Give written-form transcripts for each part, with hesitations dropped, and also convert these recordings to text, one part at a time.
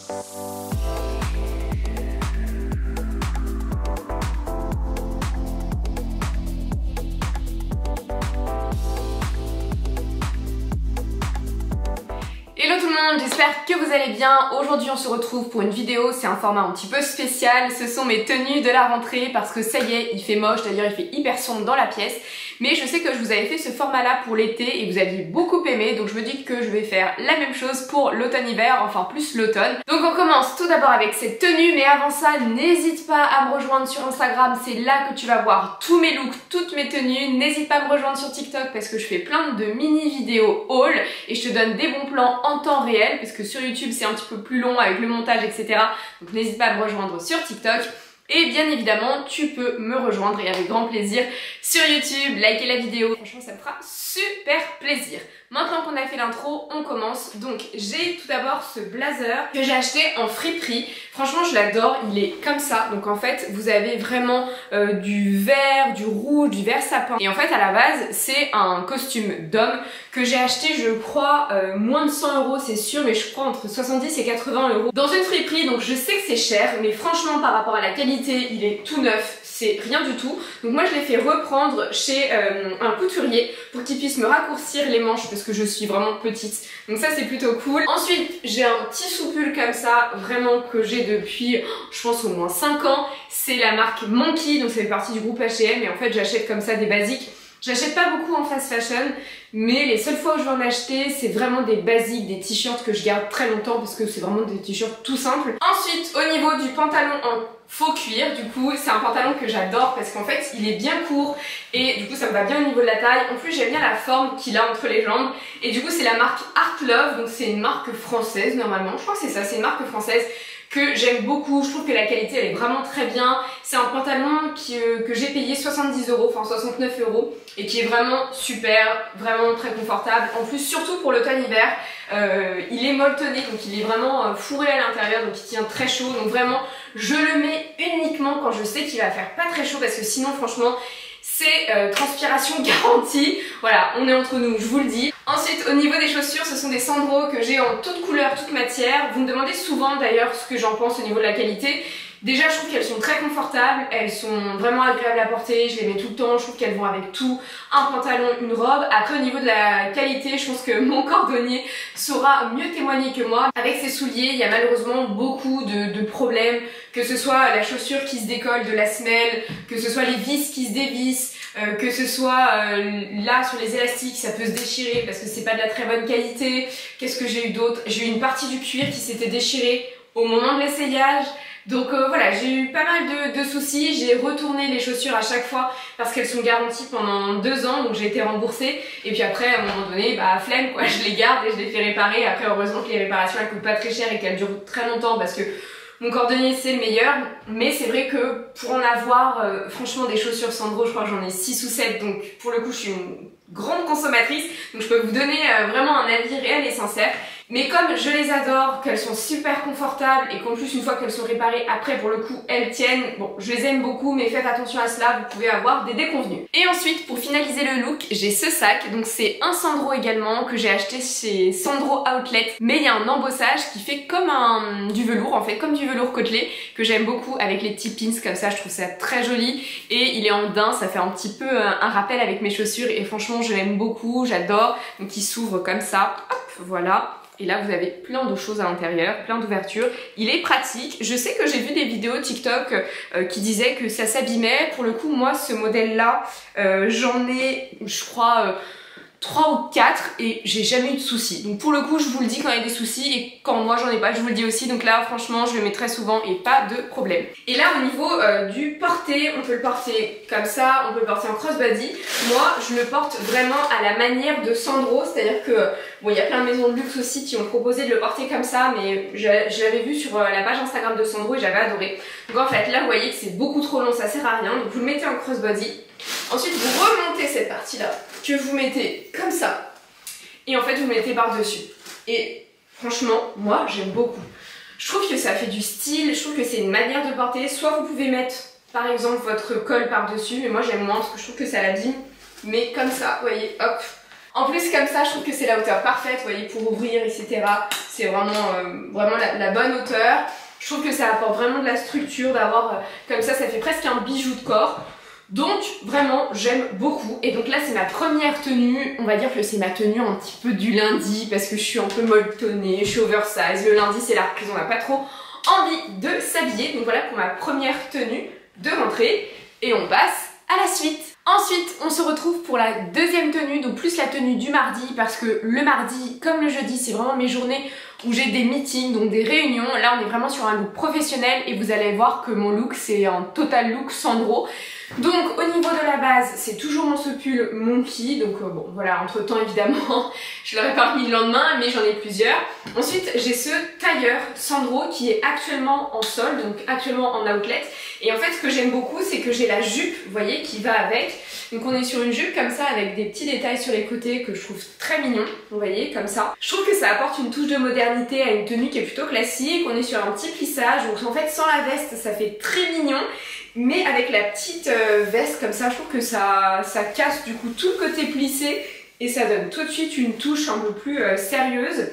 Hello tout le monde, j'espère que vous allez bien. Aujourd'hui on se retrouve pour une vidéo, c'est un format un petit peu spécial. Ce sont mes tenues de la rentrée parce que ça y est, il fait moche, d'ailleurs il fait hyper sombre dans la pièce. Mais je sais que je vous avais fait ce format là pour l'été et vous aviez beaucoup aimé, donc je me dis que je vais faire la même chose pour l'automne-hiver, enfin plus l'automne. Donc on commence tout d'abord avec cette tenue, mais avant ça n'hésite pas à me rejoindre sur Instagram, c'est là que tu vas voir tous mes looks, toutes mes tenues. N'hésite pas à me rejoindre sur TikTok parce que je fais plein de mini vidéos haul et je te donne des bons plans en temps réel parce que sur YouTube c'est un petit peu plus long avec le montage etc. Donc n'hésite pas à me rejoindre sur TikTok. Et bien évidemment, tu peux me rejoindre et avec grand plaisir sur YouTube, liker la vidéo. Franchement, ça me fera super plaisir. Maintenant qu'on a fait l'intro, on commence. Donc, j'ai tout d'abord ce blazer que j'ai acheté en friperie. Franchement, je l'adore. Il est comme ça. Donc, en fait, vous avez vraiment du vert, du rouge, du vert sapin. Et en fait, à la base, c'est un costume d'homme que j'ai acheté, je crois, moins de 100 €, c'est sûr, mais je crois entre 70 et 80 € dans une friperie. Donc, je sais que c'est cher, mais franchement, par rapport à la qualité, il est tout neuf. C'est rien du tout. Donc moi je l'ai fait reprendre chez un couturier pour qu'il puisse me raccourcir les manches parce que je suis vraiment petite. Donc ça c'est plutôt cool. Ensuite j'ai un petit soupule comme ça, vraiment que j'ai depuis je pense au moins 5 ans. C'est la marque Monkey, donc ça fait partie du groupe H&M et en fait j'achète comme ça des basiques. J'achète pas beaucoup en fast fashion, mais les seules fois où je vais en acheter, c'est vraiment des basiques, des t-shirts que je garde très longtemps parce que c'est vraiment des t-shirts tout simples. Ensuite, au niveau du pantalon en faux cuir, du coup, c'est un pantalon que j'adore parce qu'en fait, il est bien court et du coup, ça me va bien au niveau de la taille. En plus, j'aime bien la forme qu'il a entre les jambes et du coup, c'est la marque Art Love, donc c'est une marque française normalement. Je crois que c'est ça, c'est une marque française que j'aime beaucoup. Je trouve que la qualité elle est vraiment très bien. C'est un pantalon que j'ai payé 70 €, enfin 69 € et qui est vraiment super, vraiment très confortable. En plus surtout pour l'automne-hiver, il est molletonné donc il est vraiment fourré à l'intérieur donc il tient très chaud. Donc vraiment je le mets uniquement quand je sais qu'il va faire pas très chaud parce que sinon franchement c'est transpiration garantie. Voilà, on est entre nous, je vous le dis. Ensuite, au niveau des chaussures, ce sont des Sandro que j'ai en toute couleur, toute matière. Vous me demandez souvent d'ailleurs ce que j'en pense au niveau de la qualité. Déjà, je trouve qu'elles sont très confortables, elles sont vraiment agréables à porter, je les mets tout le temps, je trouve qu'elles vont avec tout, un pantalon, une robe. Après, au niveau de la qualité, je pense que mon cordonnier saura mieux témoigner que moi. Avec ces souliers, il y a malheureusement beaucoup de problèmes, que ce soit la chaussure qui se décolle de la semelle, que ce soit les vis qui se dévissent, que ce soit là sur les élastiques, ça peut se déchirer parce que c'est pas de la très bonne qualité. Qu'est-ce que j'ai eu d'autre? J'ai eu une partie du cuir qui s'était déchirée au moment de l'essayage. Donc voilà, j'ai eu pas mal de soucis, j'ai retourné les chaussures à chaque fois parce qu'elles sont garanties pendant 2 ans, donc j'ai été remboursée. Et puis après, à un moment donné, bah flemme quoi, je les garde et je les fais réparer. Après heureusement que les réparations elles coûtent pas très cher et qu'elles durent très longtemps parce que mon cordonnier c'est le meilleur. Mais c'est vrai que pour en avoir, franchement des chaussures Sandro, je crois que j'en ai 6 ou 7, donc pour le coup je suis une grande consommatrice. Donc je peux vous donner vraiment un avis réel et sincère. Mais comme je les adore, qu'elles sont super confortables et qu'en plus une fois qu'elles sont réparées, après pour le coup elles tiennent, bon je les aime beaucoup mais faites attention à cela, vous pouvez avoir des déconvenues. Et ensuite pour finaliser le look, j'ai ce sac, donc c'est un Sandro également que j'ai acheté chez Sandro Outlet, mais il y a un embossage qui fait comme du velours en fait, comme du velours côtelé que j'aime beaucoup avec les petits pins comme ça, je trouve ça très joli et il est en daim, ça fait un petit peu un rappel avec mes chaussures et franchement je l'aime beaucoup, j'adore. Donc il s'ouvre comme ça, hop voilà. Et là vous avez plein de choses à l'intérieur, plein d'ouvertures. Il est pratique. Je sais que j'ai vu des vidéos TikTok qui disaient que ça s'abîmait. Pour le coup moi ce modèle là j'en ai je crois 3 ou 4 et j'ai jamais eu de soucis. Donc pour le coup je vous le dis quand il y a des soucis et quand moi j'en ai pas je vous le dis aussi. Donc là franchement je le mets très souvent et pas de problème. Et là au niveau du porté, on peut le porter comme ça, on peut le porter en crossbody. Moi je le porte vraiment à la manière de Sandro, c'est-à-dire que bon il y a plein de maisons de luxe aussi qui ont proposé de le porter comme ça, mais je l'avais vu sur la page Instagram de Sandro et j'avais adoré. Donc en fait là vous voyez que c'est beaucoup trop long, ça sert à rien, donc vous le mettez en crossbody. Ensuite vous remontez cette partie là que vous mettez comme ça et en fait vous mettez par dessus et franchement moi j'aime beaucoup. Je trouve que ça fait du style, je trouve que c'est une manière de porter. Soit vous pouvez mettre par exemple votre col par dessus, mais moi j'aime moins parce que je trouve que ça l'abîme, mais comme ça vous voyez hop En plus comme ça je trouve que c'est la hauteur parfaite, vous voyez, pour ouvrir etc. C'est vraiment la bonne hauteur. Je trouve que ça apporte vraiment de la structure d'avoir comme ça fait presque un bijou de corps. Donc vraiment j'aime beaucoup. Et donc là c'est ma première tenue, on va dire que c'est ma tenue un petit peu du lundi parce que je suis un peu molletonnée, je suis oversize. Le lundi c'est la reprise, on n'a pas trop envie de s'habiller. Donc voilà pour ma première tenue de rentrée et on passe à la suite. Ensuite, on se retrouve pour la deuxième tenue, donc plus la tenue du mardi parce que le mardi, comme le jeudi, c'est vraiment mes journées où j'ai des meetings, donc des réunions. Là, on est vraiment sur un look professionnel et vous allez voir que mon look, c'est un total look Sandro. Donc, au niveau de la base, c'est toujours mon ce pull Monkey. Donc, bon, voilà, entre temps, évidemment, je l'aurais pas remis le lendemain, mais j'en ai plusieurs. Ensuite, j'ai ce tailleur Sandro qui est actuellement en solde, donc actuellement en outlet. Et en fait, ce que j'aime beaucoup, c'est que j'ai la jupe, vous voyez, qui va avec. Donc on est sur une jupe comme ça avec des petits détails sur les côtés que je trouve très mignons, vous voyez, comme ça. Je trouve que ça apporte une touche de modernité à une tenue qui est plutôt classique. On est sur un petit plissage, donc en fait sans la veste ça fait très mignon. Mais avec la petite veste comme ça, je trouve que ça casse du coup tout le côté plissé et ça donne tout de suite une touche un peu plus sérieuse.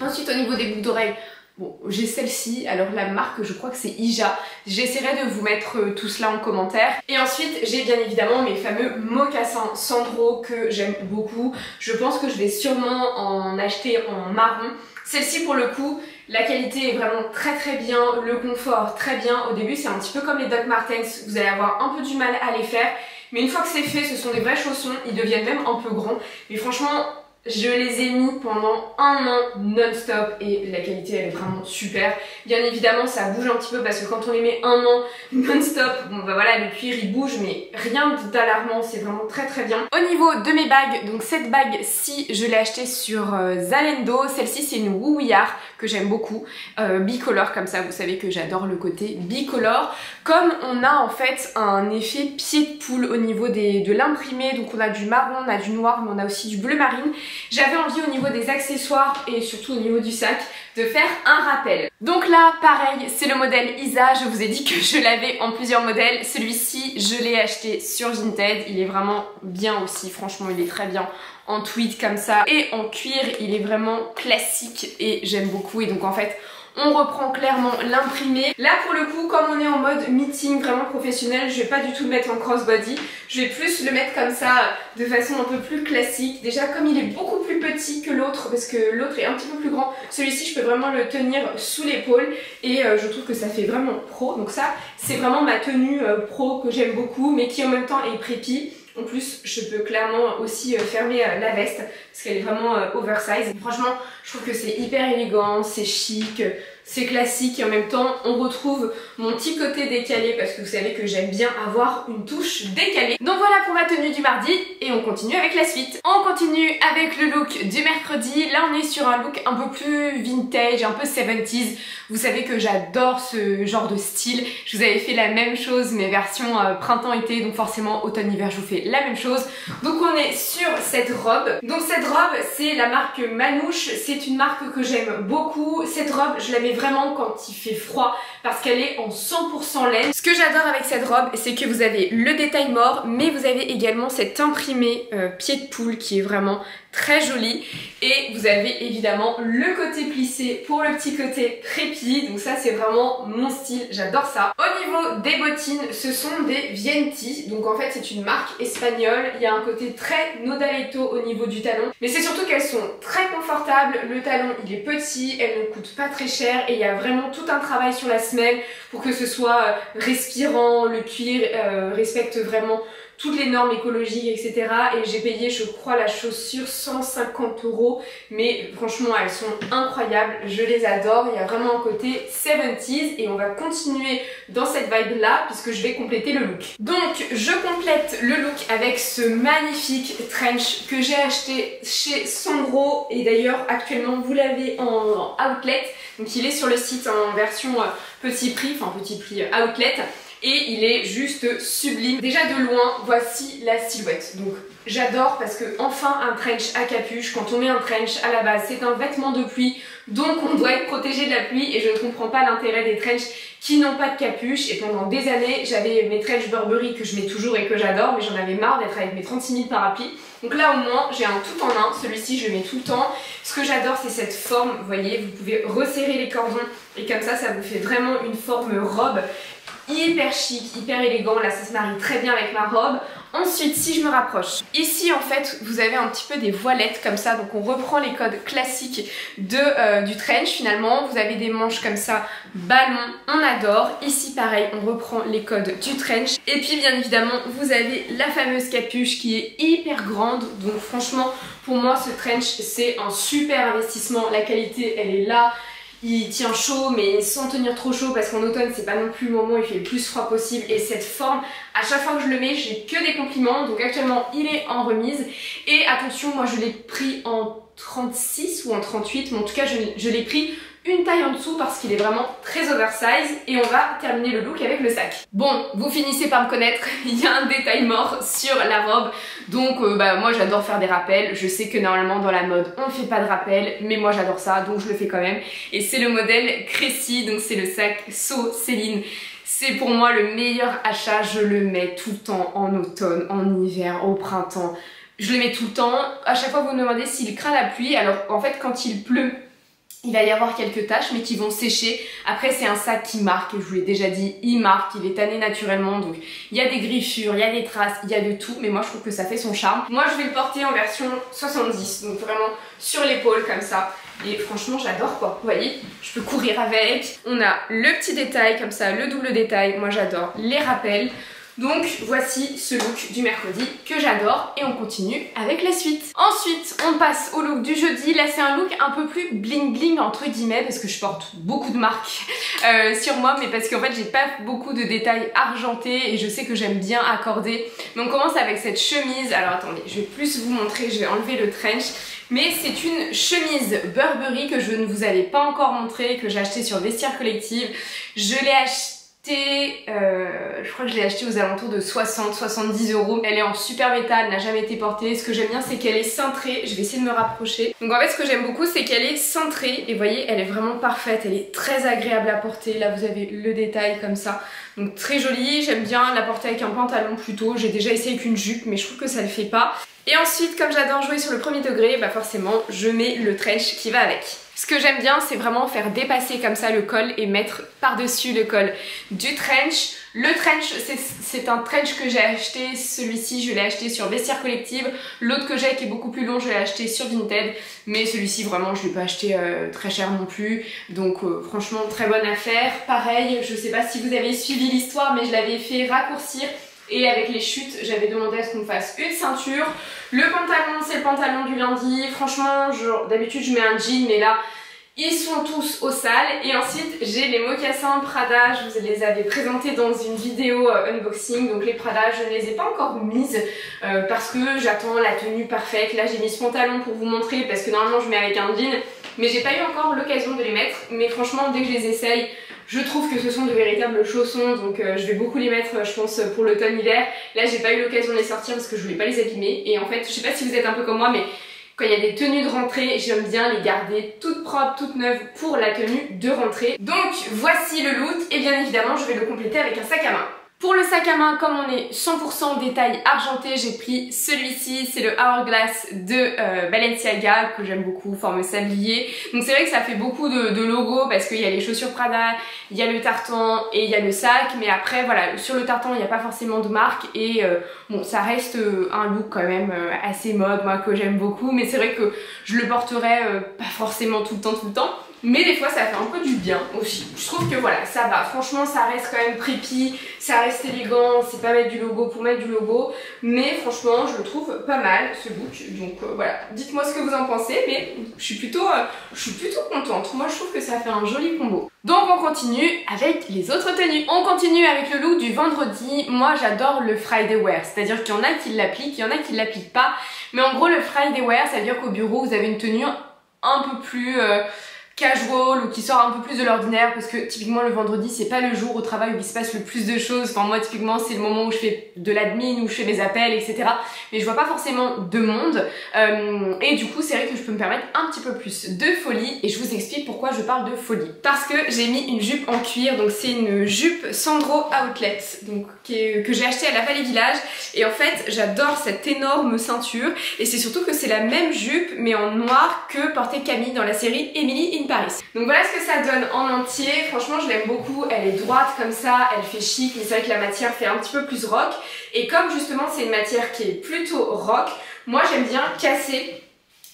Ensuite au niveau des boucles d'oreilles, bon, j'ai celle-ci, alors la marque je crois que c'est Ija. J'essaierai de vous mettre tout cela en commentaire. Et ensuite j'ai bien évidemment mes fameux mocassins Sandro que j'aime beaucoup. Je pense que je vais sûrement en acheter en marron. Celle-ci pour le coup, la qualité est vraiment très très bien, le confort très bien. Au début c'est un petit peu comme les Doc Martens, vous allez avoir un peu du mal à les faire. Mais une fois que c'est fait, ce sont des vrais chaussons, ils deviennent même un peu grands. Mais franchement, je les ai mis pendant un an non-stop et la qualité elle est vraiment super. Bien évidemment ça bouge un petit peu parce que quand on les met un an non-stop, bon bah voilà le cuir il bouge mais rien d'alarmant, c'est vraiment très très bien. Au niveau de mes bagues, donc cette bague-ci je l'ai achetée sur Zalando. Celle-ci c'est une Wuillard que j'aime beaucoup, bicolore comme ça, vous savez que j'adore le côté bicolore. Comme on a en fait un effet pied de poule au niveau de l'imprimé, donc on a du marron, on a du noir mais on a aussi du bleu marine. J'avais envie au niveau des accessoires et surtout au niveau du sac de faire un rappel. Donc là pareil c'est le modèle Isa, je vous ai dit que je l'avais en plusieurs modèles. Celui-ci je l'ai acheté sur Vinted, il est vraiment bien aussi, franchement il est très bien en tweed comme ça et en cuir, il est vraiment classique et j'aime beaucoup. Et donc en fait on reprend clairement l'imprimé. Là pour le coup comme on est en mode meeting vraiment professionnel, je vais pas du tout le mettre en crossbody, je vais plus le mettre comme ça de façon un peu plus classique. Déjà comme il est beaucoup plus petit que l'autre parce que l'autre est un petit peu plus grand, celui-ci je peux vraiment le tenir sous l'épaule et je trouve que ça fait vraiment pro. Donc ça c'est vraiment ma tenue pro que j'aime beaucoup mais qui en même temps est prépi. En plus, je peux clairement aussi fermer la veste parce qu'elle est vraiment oversize. Franchement, je trouve que c'est hyper élégant, c'est chic, c'est classique et en même temps, on retrouve mon petit côté décalé parce que vous savez que j'aime bien avoir une touche décalée. Donc voilà pour ma tenue du mardi et on continue avec la suite. On continue avec le look du mercredi. Là, on est sur un look un peu plus vintage, un peu 70s. Vous savez que j'adore ce genre de style. Je vous avais fait la même chose, mes versions printemps-été, donc forcément automne-hiver, je vous fais la même chose. Donc on est sur cette robe. Donc cette robe, c'est la marque Manouche. C'est une marque que j'aime beaucoup. Cette robe, je la mets vraiment quand il fait froid parce qu'elle est en 100% laine. Ce que j'adore avec cette robe, c'est que vous avez le détail mort, mais vous avez également cet imprimé pied de poule qui est vraiment très joli et vous avez évidemment le côté plissé pour le petit côté crépi, donc ça c'est vraiment mon style, j'adore ça. Au niveau des bottines, ce sont des Vienti, donc en fait c'est une marque espagnole, il y a un côté très Nodaletto au niveau du talon, mais c'est surtout qu'elles sont très confortables, le talon il est petit, elles ne coûtent pas très cher et il y a vraiment tout un travail sur la semelle pour que ce soit respirant, le cuir respecte vraiment toutes les normes écologiques, etc. Et j'ai payé, je crois, la chaussure 150 €. Mais franchement, elles sont incroyables. Je les adore. Il y a vraiment un côté 70s. Et on va continuer dans cette vibe-là, puisque je vais compléter le look. Donc, je complète le look avec ce magnifique trench que j'ai acheté chez Sandro. Et d'ailleurs, actuellement, vous l'avez en outlet. Donc, il est sur le site en version petit prix, enfin petit prix outlet. et il est juste sublime. Déjà de loin, voici la silhouette. Donc j'adore parce que enfin un trench à capuche. Quand on met un trench à la base, c'est un vêtement de pluie, donc on doit être protégé de la pluie et je ne comprends pas l'intérêt des trenchs qui n'ont pas de capuche. Et pendant des années, j'avais mes trenchs Burberry que je mets toujours et que j'adore, mais j'en avais marre d'être avec mes 36 000 parapluies. Donc là au moins j'ai un tout en un, celui-ci je le mets tout le temps. Ce que j'adore c'est cette forme, vous voyez, vous pouvez resserrer les cordons et comme ça vous fait vraiment une forme robe hyper chic, hyper élégant. Là ça se marie très bien avec ma robe. Ensuite si je me rapproche, ici en fait vous avez un petit peu des voilettes comme ça, donc on reprend les codes classiques du trench finalement. Vous avez des manches comme ça, ballon, on adore. Ici pareil, on reprend les codes du trench. Et puis bien évidemment vous avez la fameuse capuche qui est hyper grande, donc franchement pour moi ce trench c'est un super investissement. La qualité elle est là. Il tient chaud mais sans tenir trop chaud parce qu'en automne c'est pas non plus le moment où il fait le plus froid possible. Et cette forme, à chaque fois que je le mets, j'ai que des compliments. Donc actuellement il est en remise. Et attention, moi je l'ai pris en 36 ou en 38, mais en tout cas je l'ai pris une taille en dessous parce qu'il est vraiment très oversize. Et on va terminer le look avec le sac. Bon, vous finissez par me connaître, il y a un détail mort sur la robe. Donc moi j'adore faire des rappels. Je sais que normalement dans la mode on ne fait pas de rappel, mais moi j'adore ça donc je le fais quand même. Et c'est le modèle Cressy, donc c'est le sac So Céline. C'est pour moi le meilleur achat, je le mets tout le temps en automne, en hiver, au printemps. Je le mets tout le temps. À chaque fois vous me demandez s'il craint la pluie. Alors en fait quand il pleut, il va y avoir quelques taches mais qui vont sécher. Après c'est un sac qui marque, je vous l'ai déjà dit, il marque, il est tanné naturellement. Donc il y a des griffures, il y a des traces, il y a de tout. Mais moi je trouve que ça fait son charme. Moi je vais le porter en version 70, donc vraiment sur l'épaule comme ça. Et franchement j'adore quoi, vous voyez, je peux courir avec. On a le petit détail comme ça, le double détail, moi j'adore les rappels. Donc voici ce look du mercredi que j'adore et on continue avec la suite. Ensuite on passe au look du jeudi. Là c'est un look un peu plus bling bling entre guillemets parce que je porte beaucoup de marques sur moi, mais parce qu'en fait j'ai pas beaucoup de détails argentés et je sais que j'aime bien accorder. Mais on commence avec cette chemise. Alors attendez, je vais plus vous montrer, je vais enlever le trench. Mais c'est une chemise Burberry que je ne vous avais pas encore montrée, que j'ai achetée sur Vestiaire Collective. Je l'ai achetée je crois que je l'ai acheté aux alentours de 60-70 €. Elle est en super métal, elle n'a jamais été portée. Ce que j'aime bien c'est qu'elle est cintrée. Je vais essayer de me rapprocher. Donc en fait ce que j'aime beaucoup c'est qu'elle est cintrée. Et vous voyez elle est vraiment parfaite. Elle est très agréable à porter. Là vous avez le détail comme ça. Donc très jolie. J'aime bien la porter avec un pantalon plutôt. J'ai déjà essayé avec une jupe mais je trouve que ça le fait pas. Et ensuite comme j'adore jouer sur le premier degré, bah forcément je mets le trench qui va avec. Ce que j'aime bien c'est vraiment faire dépasser comme ça le col et mettre par-dessus le col du trench. Le trench c'est un trench que j'ai acheté, celui-ci je l'ai acheté sur Vestiaire Collective. L'autre que j'ai qui est beaucoup plus long je l'ai acheté sur Vinted. Mais celui-ci vraiment je l'ai pas acheté très cher non plus. Donc franchement très bonne affaire. Pareil, je sais pas si vous avez suivi l'histoire mais je l'avais fait raccourcir. Et avec les chutes, j'avais demandé à ce qu'on me fasse une ceinture. Le pantalon, c'est le pantalon du lundi. Franchement, d'habitude je mets un jean, mais là, ils sont tous au sale. Et ensuite, j'ai les mocassins Prada. Je vous les avais présentés dans une vidéo unboxing. Donc les Prada, je ne les ai pas encore mises parce que j'attends la tenue parfaite. Là, j'ai mis ce pantalon pour vous montrer parce que normalement, je mets avec un jean. Mais j'ai pas eu encore l'occasion de les mettre. Mais franchement, dès que je les essaye, je trouve que ce sont de véritables chaussons, donc je vais beaucoup les mettre je pense pour l'automne-hiver. Là j'ai pas eu l'occasion de les sortir parce que je voulais pas les abîmer. Et en fait je sais pas si vous êtes un peu comme moi mais quand il y a des tenues de rentrée, j'aime bien les garder toutes propres, toutes neuves pour la tenue de rentrée. Donc voici le look et bien évidemment je vais le compléter avec un sac à main. Pour le sac à main, comme on est 100% détail argenté, j'ai pris celui-ci, c'est le Hourglass de Balenciaga que j'aime beaucoup, forme sablier. Donc c'est vrai que ça fait beaucoup de logos parce qu'il y a les chaussures Prada, il y a le tartan et il y a le sac. Mais après voilà, sur le tartan il n'y a pas forcément de marque et bon ça reste un look quand même assez mode, moi que j'aime beaucoup. Mais c'est vrai que je le porterai pas forcément tout le temps. Mais des fois ça fait un peu du bien aussi. Je trouve que voilà, ça va. Franchement ça reste quand même prépi, ça reste élégant, c'est pas mettre du logo pour mettre du logo. Mais franchement je le trouve pas mal ce look. Donc voilà, dites-moi ce que vous en pensez. Mais je suis plutôt contente. Moi je trouve que ça fait un joli combo. Donc on continue avec les autres tenues. On continue avec le look du vendredi. Moi j'adore le Friday wear. C'est-à-dire qu'il y en a qui l'appliquent, il y en a qui l'appliquent pas. Mais en gros le Friday wear, ça veut dire qu'au bureau vous avez une tenue un peu plus... casual ou qui sort un peu plus de l'ordinaire, parce que typiquement le vendredi c'est pas le jour au travail où il se passe le plus de choses. Enfin moi typiquement c'est le moment où je fais de l'admin, où je fais mes appels, etc. Mais je vois pas forcément de monde et du coup c'est vrai que je peux me permettre un petit peu plus de folie, et je vous explique pourquoi je parle de folie. Parce que j'ai mis une jupe en cuir, donc c'est une jupe Sandro Outlet, donc que j'ai acheté à la Vallée Village, et en fait j'adore cette énorme ceinture, et c'est surtout que c'est la même jupe mais en noir que portait Camille dans la série Emily in Paris. Donc voilà ce que ça donne en entier. Franchement je l'aime beaucoup, elle est droite comme ça, elle fait chic, mais c'est vrai que la matière fait un petit peu plus rock, et comme justement c'est une matière qui est plutôt rock, moi j'aime bien casser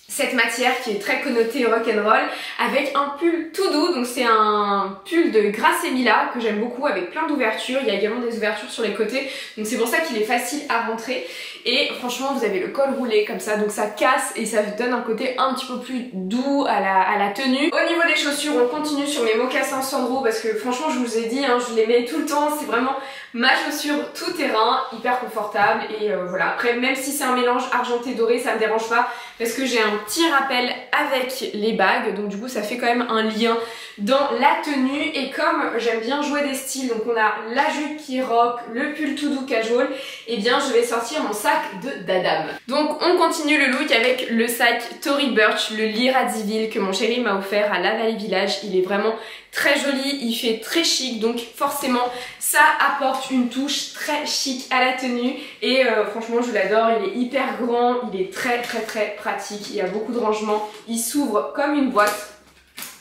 cette matière qui est très connotée rock'n'roll avec un pull tout doux. Donc c'est un pull de Grasse Mila que j'aime beaucoup, avec plein d'ouvertures. Il y a également des ouvertures sur les côtés, donc c'est pour ça qu'il est facile à rentrer. Et franchement vous avez le col roulé comme ça, donc ça casse et ça donne un côté un petit peu plus doux à la tenue. Au niveau des chaussures, on continue sur mes mocassins Sandro, parce que franchement je vous ai dit, hein, je les mets tout le temps, c'est vraiment ma chaussure tout terrain, hyper confortable. Et voilà, après même si c'est un mélange argenté doré, ça me dérange pas, parce que j'ai un petit rappel avec les bagues, donc du coup ça fait quand même un lien dans la tenue. Et comme j'aime bien jouer des styles, donc on a la jupe qui est rock, le pull tout doux casual, et bien je vais sortir mon sac de Dadam. Donc on continue le look avec le sac Tory Burch, le lit Radziwill que mon chéri m'a offert à la Vallée Village. Il est vraiment très joli, il fait très chic, donc forcément ça apporte une touche très chic à la tenue. Et franchement je l'adore, il est hyper grand, il est très pratique, il y a beaucoup de rangements, il s'ouvre comme une boîte.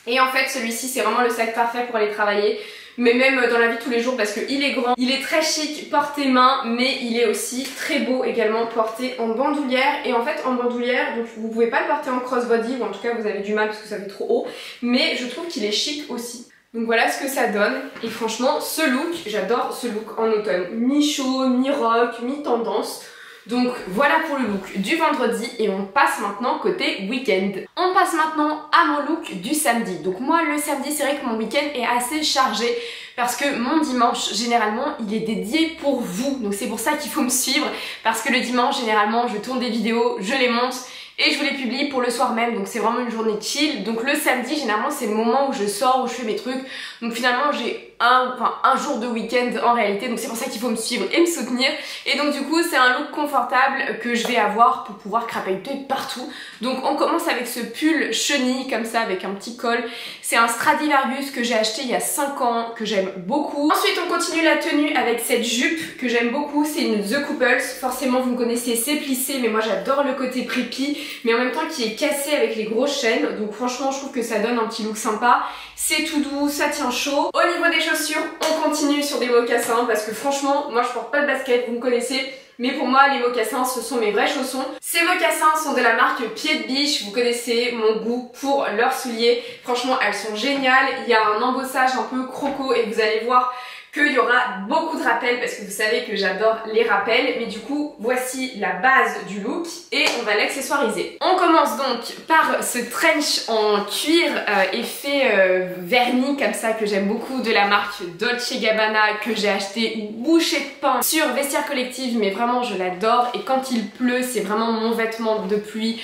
Et en fait celui-ci c'est vraiment le sac parfait pour aller travailler, mais même dans la vie de tous les jours, parce qu'il est grand, il est très chic porté main, mais il est aussi très beau également porté en bandoulière. Et en fait en bandoulière, donc vous pouvez pas le porter en crossbody, ou en tout cas vous avez du mal parce que ça fait trop haut, mais je trouve qu'il est chic aussi. Donc voilà ce que ça donne, et franchement ce look, j'adore ce look en automne, mi-chaud, mi-rock, mi-tendance. Donc voilà pour le look du vendredi, et on passe maintenant côté week-end. On passe maintenant à mon look du samedi. Donc moi le samedi c'est vrai que mon week-end est assez chargé, parce que mon dimanche généralement il est dédié pour vous. Donc c'est pour ça qu'il faut me suivre, parce que le dimanche généralement je tourne des vidéos, je les monte et je vous les publie pour le soir même, donc c'est vraiment une journée chill. Donc le samedi généralement c'est le moment où je sors, où je fais mes trucs, donc finalement j'ai un jour de week-end en réalité, donc c'est pour ça qu'il faut me suivre et me soutenir. Et donc du coup c'est un look confortable que je vais avoir pour pouvoir crapahuter partout. Donc on commence avec ce pull chenille comme ça avec un petit col, c'est un Stradivarius que j'ai acheté il y a 5 ans, que j'aime beaucoup. Ensuite on continue la tenue avec cette jupe que j'aime beaucoup, c'est une The Couples, forcément vous me connaissez, c'est plissé, mais moi j'adore le côté preppy, mais en même temps qui est cassé avec les grosses chaînes. Donc franchement je trouve que ça donne un petit look sympa, c'est tout doux, ça tient chaud. Au niveau des chaussures, on continue sur des mocassins, parce que franchement moi je porte pas de basket, vous me connaissez, mais pour moi les mocassins ce sont mes vrais chaussons. Ces mocassins sont de la marque Pied de Biche, vous connaissez mon goût pour leurs souliers, franchement elles sont géniales. Il y a un embossage un peu croco et vous allez voir qu'il y aura beaucoup de rappels, parce que vous savez que j'adore les rappels. Mais du coup voici la base du look et on va l'accessoiriser. On commence donc par ce trench en cuir effet vernis comme ça que j'aime beaucoup, de la marque Dolce Gabbana, que j'ai acheté bouchée de pain sur Vestiaire Collective, mais vraiment je l'adore. Et quand il pleut c'est vraiment mon vêtement de pluie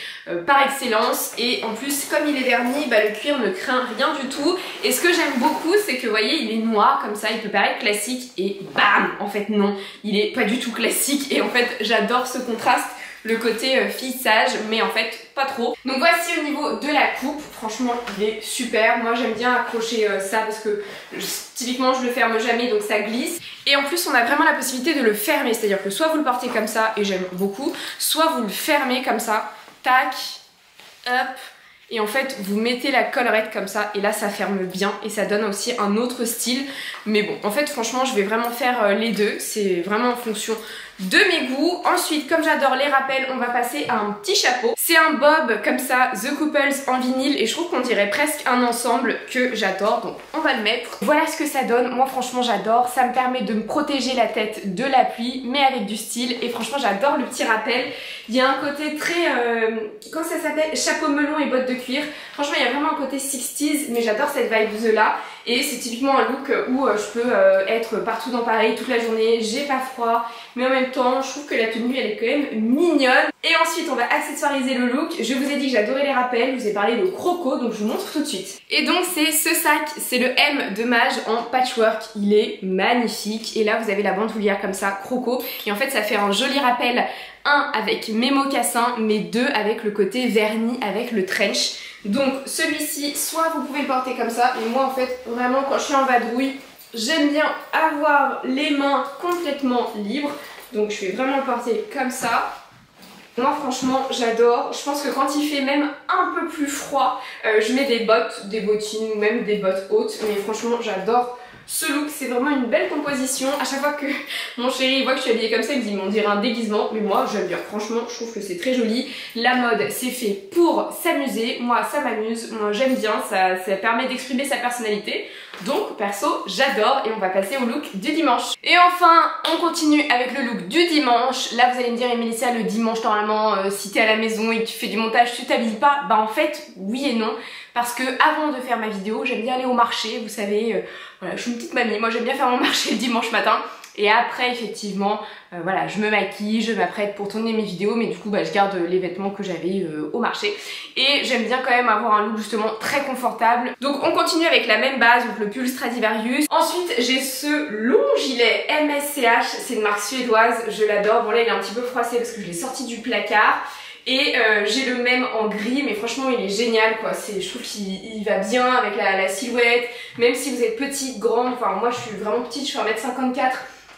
par excellence. Et en plus comme il est verni, bah, le cuir ne craint rien du tout. Et ce que j'aime beaucoup c'est que vous voyez il est noir comme ça, il peut paraître classique et bam, en fait non, il est pas du tout classique. Et en fait j'adore ce contraste, le côté fille sage, mais en fait pas trop. Donc voici au niveau de la coupe, franchement il est super. Moi j'aime bien accrocher ça parce que typiquement je le ferme jamais, donc ça glisse. Et en plus on a vraiment la possibilité de le fermer, c'est à dire que soit vous le portez comme ça et j'aime beaucoup, soit vous le fermez comme ça, tac, hop, et en fait vous mettez la collerette comme ça, et là ça ferme bien et ça donne aussi un autre style. Mais bon en fait franchement je vais vraiment faire les deux, c'est vraiment en fonction de mes goûts. Ensuite comme j'adore les rappels, on va passer à un petit chapeau. C'est un bob comme ça, The Couples en vinyle, et je trouve qu'on dirait presque un ensemble que j'adore, donc on va le mettre. Voilà ce que ça donne, moi franchement j'adore, ça me permet de me protéger la tête de la pluie mais avec du style. Et franchement j'adore le petit rappel, il y a un côté très, comment ça s'appelle, chapeau melon et bottes de cuir. Franchement il y a vraiment un côté 60s, mais j'adore cette vibe là. Et c'est typiquement un look où je peux être partout dans Paris toute la journée, j'ai pas froid, mais en même même temps je trouve que la tenue elle est quand même mignonne. Et ensuite on va accessoiriser le look. Je vous ai dit que j'adorais les rappels, je vous ai parlé de Croco, donc je vous montre tout de suite. Et donc c'est ce sac, c'est le M de Mage en patchwork, il est magnifique. Et là vous avez la bandoulière comme ça, Croco, et en fait ça fait un joli rappel, un avec mes mocassins, mais deux avec le côté vernis avec le trench. Donc celui-ci, soit vous pouvez le porter comme ça, et moi en fait vraiment quand je suis en vadrouille, j'aime bien avoir les mains complètement libres, donc je vais vraiment le porter comme ça. Moi franchement j'adore, je pense que quand il fait même un peu plus froid, je mets des bottes, des bottines ou même des bottes hautes, mais franchement j'adore ce look, c'est vraiment une belle composition. À chaque fois que mon chéri voit que je suis habillée comme ça, il me dit mais on dirait un déguisement, mais moi j'aime bien, franchement je trouve que c'est très joli. La mode c'est fait pour s'amuser, moi ça m'amuse, moi j'aime bien, ça permet d'exprimer sa personnalité. Donc perso j'adore, et on va passer au look du dimanche. Et enfin on continue avec le look du dimanche. Là vous allez me dire Mélissa, le dimanche normalement si t'es à la maison et que tu fais du montage tu t'habilles pas. Bah en fait oui et non, parce que avant de faire ma vidéo j'aime bien aller au marché, vous savez, voilà, je suis une petite mamie, moi j'aime bien faire mon marché le dimanche matin. Et après effectivement voilà, je me maquille, je m'apprête pour tourner mes vidéos, mais du coup bah, je garde les vêtements que j'avais au marché. Et j'aime bien quand même avoir un look justement très confortable. Donc on continue avec la même base, donc le pull Stradivarius. Ensuite j'ai ce long gilet MSCH, c'est une marque suédoise, je l'adore. Bon là il est un petit peu froissé parce que je l'ai sorti du placard. Et j'ai le même en gris, mais franchement il est génial quoi, je trouve qu'il va bien avec la silhouette, même si vous êtes petite, grande, enfin moi je suis vraiment petite, je suis 1m54,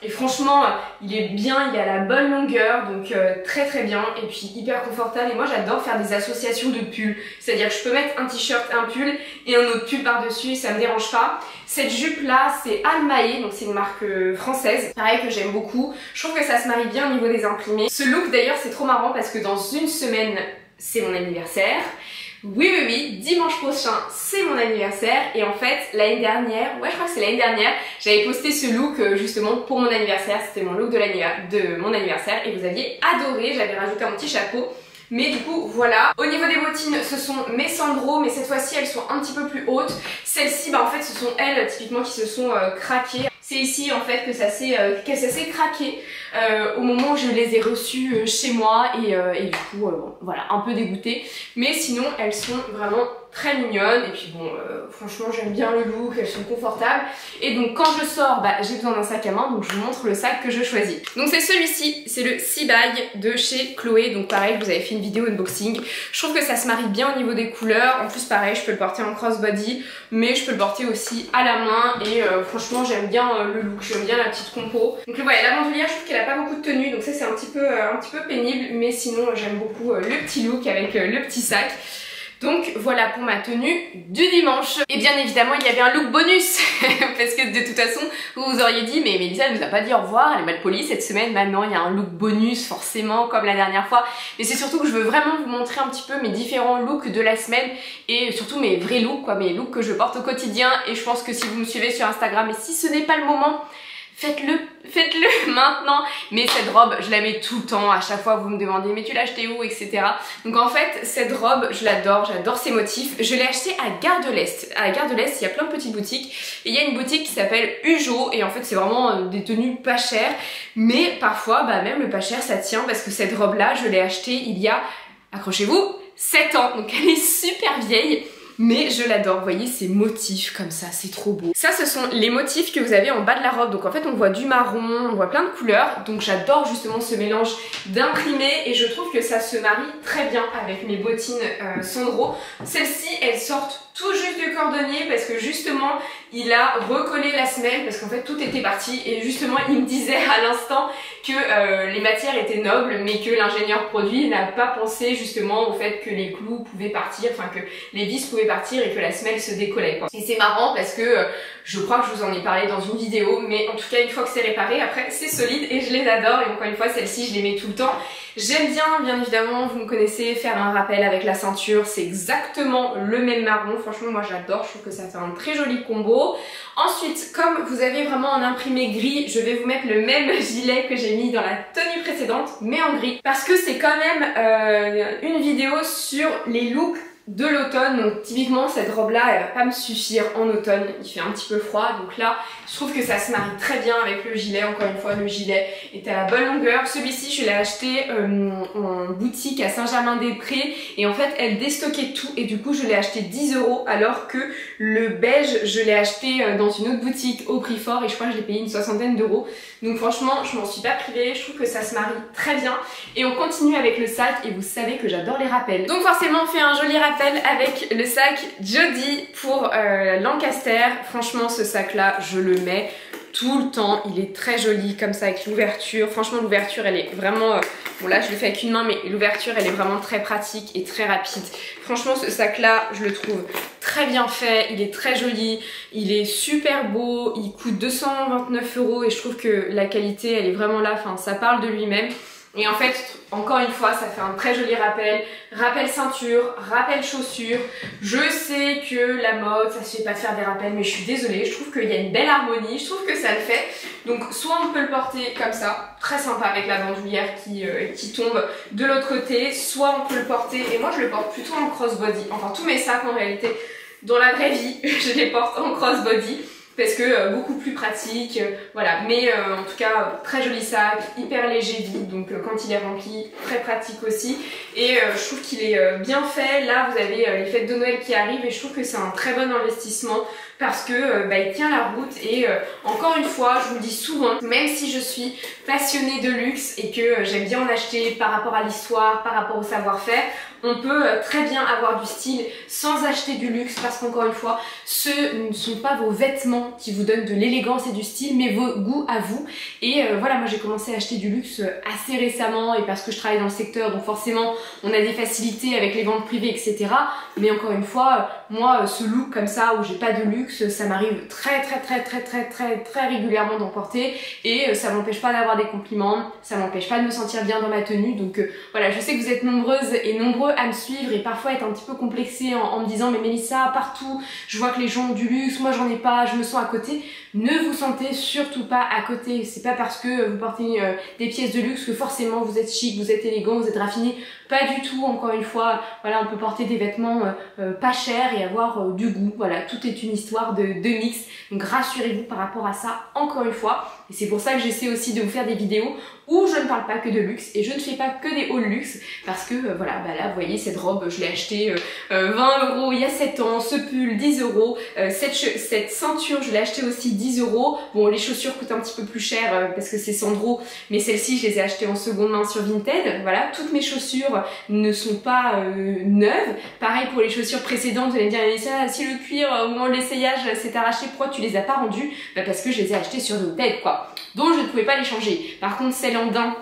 et franchement il est bien, il a la bonne longueur, donc très très bien, et puis hyper confortable. Et moi j'adore faire des associations de pulls, c'est-à-dire que je peux mettre un t-shirt, un pull et un autre pull par dessus, ça me dérange pas. Cette jupe là c'est Almae, donc c'est une marque française, pareil que j'aime beaucoup, je trouve que ça se marie bien au niveau des imprimés. Ce look d'ailleurs c'est trop marrant parce que dans une semaine c'est mon anniversaire. Oui, dimanche prochain c'est mon anniversaire, et en fait l'année dernière, ouais je crois que c'est l'année dernière, j'avais posté ce look justement pour mon anniversaire, c'était mon look de mon anniversaire et vous aviez adoré, j'avais rajouté un petit chapeau. Mais du coup voilà, au niveau des bottines ce sont mes Sandro, mais cette fois-ci elles sont un petit peu plus hautes. Celles-ci bah en fait ce sont elles typiquement qui se sont craquées. C'est ici en fait que ça s'est craqué au moment où je les ai reçues chez moi, et du coup bon, voilà, un peu dégoûtée. Mais sinon elles sont vraiment très mignonnes, et puis bon franchement j'aime bien le look, elles sont confortables. Et donc quand je sors bah, j'ai besoin d'un sac à main, donc je vous montre le sac que je choisis. Donc c'est celui-ci, c'est le Sea Bag de chez Chloé. Donc pareil, vous avez fait une vidéo unboxing, je trouve que ça se marie bien au niveau des couleurs. En plus pareil, je peux le porter en crossbody, mais je peux le porter aussi à la main, et franchement j'aime bien le look, j'aime bien la petite compo. Donc voilà, la bandoulière je trouve qu'elle a pas beaucoup de tenue, donc ça c'est un petit peu pénible, mais sinon j'aime beaucoup le petit look avec le petit sac. Donc voilà pour ma tenue du dimanche. Et bien évidemment il y avait un look bonus parce que de toute façon vous vous auriez dit mais Mélissa elle nous a pas dit au revoir, elle est mal polie cette semaine. Maintenant il y a un look bonus forcément comme la dernière fois, mais c'est surtout que je veux vraiment vous montrer un petit peu mes différents looks de la semaine, et surtout mes vrais looks quoi, mes looks que je porte au quotidien. Et je pense que si vous me suivez sur Instagram, et si ce n'est pas le moment, faites-le maintenant. Mais cette robe je la mets tout le temps, à chaque fois vous me demandez mais tu l'as achetée où, etc. Donc en fait cette robe je l'adore, j'adore ses motifs. Je l'ai achetée à Gare de l'Est. À Gare de l'Est il y a plein de petites boutiques, et il y a une boutique qui s'appelle Ujo, et en fait c'est vraiment des tenues pas chères, mais parfois bah même le pas cher ça tient, parce que cette robe là je l'ai achetée il y a, accrochez-vous, 7 ans, donc elle est super vieille. Mais je l'adore, vous voyez ces motifs comme ça, c'est trop beau. Ça ce sont les motifs que vous avez en bas de la robe, donc en fait on voit du marron, on voit plein de couleurs, donc j'adore justement ce mélange d'imprimés, et je trouve que ça se marie très bien avec mes bottines Sandro. Celles-ci elles sortent tout juste du cordonnier parce que justement il a recollé la semelle, parce qu'en fait tout était parti, et justement il me disait à l'instant que les matières étaient nobles, mais que l'ingénieur produit n'a pas pensé justement au fait que les clous pouvaient partir, enfin que les vis pouvaient partir et que la semelle se décollait quoi. Et c'est marrant parce que je crois que je vous en ai parlé dans une vidéo, mais en tout cas une fois que c'est réparé, après c'est solide et je les adore. Et encore une fois celle-ci je les mets tout le temps. J'aime bien évidemment, vous me connaissez, faire un rappel avec la ceinture, c'est exactement le même marron, franchement moi j'adore, je trouve que ça fait un très joli combo. Ensuite, comme vous avez vraiment un imprimé gris, je vais vous mettre le même gilet que j'ai mis dans la tenue précédente, mais en gris, parce que c'est quand même une vidéo sur les looks de l'automne, donc typiquement cette robe là elle va pas me suffire en automne, il fait un petit peu froid, donc là je trouve que ça se marie très bien avec le gilet. Encore une fois, le gilet est à la bonne longueur. Celui-ci je l'ai acheté en boutique à Saint-Germain-des-Prés et en fait elle déstockait tout et du coup je l'ai acheté 10 € alors que le beige je l'ai acheté dans une autre boutique au prix fort et je crois que je l'ai payé une 60aine d'euros. Donc franchement je m'en suis pas privée, je trouve que ça se marie très bien. Et on continue avec le sac et vous savez que j'adore les rappels. Donc forcément on fait un joli rappel avec le sac Jody pour Lancaster. Franchement ce sac là je le mets tout le temps, il est très joli comme ça avec l'ouverture. Franchement l'ouverture elle est vraiment, bon là je le fais avec une main mais l'ouverture elle est vraiment très pratique et très rapide. Franchement ce sac là je le trouve très bien fait, il est très joli, il est super beau, il coûte 229 € et je trouve que la qualité elle est vraiment là, enfin ça parle de lui-même. Et en fait, encore une fois, ça fait un très joli rappel. Rappel ceinture, rappel chaussures. Je sais que la mode, ça se fait pas de faire des rappels, mais je suis désolée. Je trouve qu'il y a une belle harmonie. Je trouve que ça le fait. Donc, soit on peut le porter comme ça, très sympa avec la bandoulière qui tombe de l'autre côté. Soit on peut le porter, et moi je le porte plutôt en crossbody. Enfin, tous mes sacs en réalité, dans la vraie vie, je les porte en crossbody. Parce que beaucoup plus pratique, voilà, mais en tout cas très joli sac, hyper léger vide, donc quand il est rempli, très pratique aussi. Et je trouve qu'il est bien fait. Là vous avez les fêtes de Noël qui arrivent et je trouve que c'est un très bon investissement parce que il tient la route. Et encore une fois, je vous le dis souvent, même si je suis passionnée de luxe et que j'aime bien en acheter par rapport à l'histoire, par rapport au savoir-faire, on peut très bien avoir du style sans acheter du luxe parce qu'encore une fois, ce ne sont pas vos vêtements qui vous donnent de l'élégance et du style, mais vos goûts à vous. Et voilà, moi j'ai commencé à acheter du luxe assez récemment et parce que je travaille dans le secteur, donc forcément on a des facilités avec les ventes privées, etc. Mais encore une fois, moi ce look comme ça où j'ai pas de luxe, ça m'arrive très régulièrement d'en porter et ça m'empêche pas d'avoir des compliments, ça m'empêche pas de me sentir bien dans ma tenue. Donc voilà, je sais que vous êtes nombreuses et nombreux à me suivre et parfois être un petit peu complexé en me disant mais Mélissa, partout je vois que les gens ont du luxe, moi j'en ai pas, je me sens à côté. Ne vous sentez surtout pas à côté. C'est pas parce que vous portez des pièces de luxe que forcément vous êtes chic, vous êtes élégant, vous êtes raffiné. Pas du tout. Encore une fois, voilà, on peut porter des vêtements pas chers et avoir du goût. Voilà, tout est une histoire de mix. Donc rassurez-vous par rapport à ça, encore une fois. Et c'est pour ça que j'essaie aussi de vous faire des vidéos où je ne parle pas que de luxe et je ne fais pas que des hauls luxe parce que voilà, bah là vous voyez cette robe, je l'ai achetée 20 € il y a 7 ans, ce pull 10 €, cette ceinture je l'ai achetée aussi 10 €. Bon, les chaussures coûtent un petit peu plus cher parce que c'est Sandro, mais celles-ci je les ai achetées en seconde main sur Vinted. Voilà, toutes mes chaussures ne sont pas neuves. Pareil pour les chaussures précédentes, vous allez me dire si le cuir au moment de l'essayage s'est arraché, pourquoi tu les as pas rendues? Bah parce que je les ai achetées sur Vinted quoi. Donc je ne pouvais pas les changer. Par contre celles en daim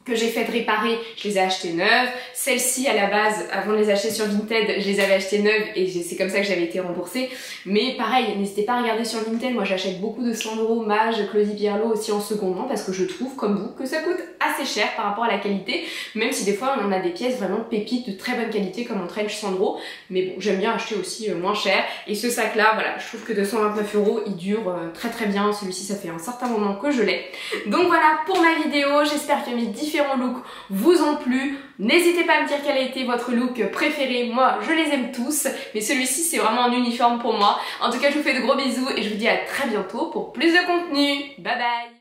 que j'ai fait réparer, je les ai achetées neuves. Celles-ci à la base, avant de les acheter sur Vinted, je les avais achetées neuves et c'est comme ça que j'avais été remboursée. Mais pareil, n'hésitez pas à regarder sur Vinted, moi j'achète beaucoup de Sandro, Maje, Claudie Pierlot aussi en seconde main parce que je trouve, comme vous, que ça coûte assez cher par rapport à la qualité, même si des fois on a des pièces vraiment pépites de très bonne qualité comme en trench Sandro. Mais bon, j'aime bien acheter aussi moins cher. Et ce sac là, voilà, je trouve que 229 €, il dure très bien. Celui-ci, ça fait un certain moment que je l'ai. Donc voilà pour ma vidéo, j'espère que mes différents looks vous ont plu. N'hésitez pas à me dire quel a été votre look préféré. Moi je les aime tous, mais celui-ci c'est vraiment un uniforme pour moi. En tout cas je vous fais de gros bisous et je vous dis à très bientôt pour plus de contenu. Bye bye.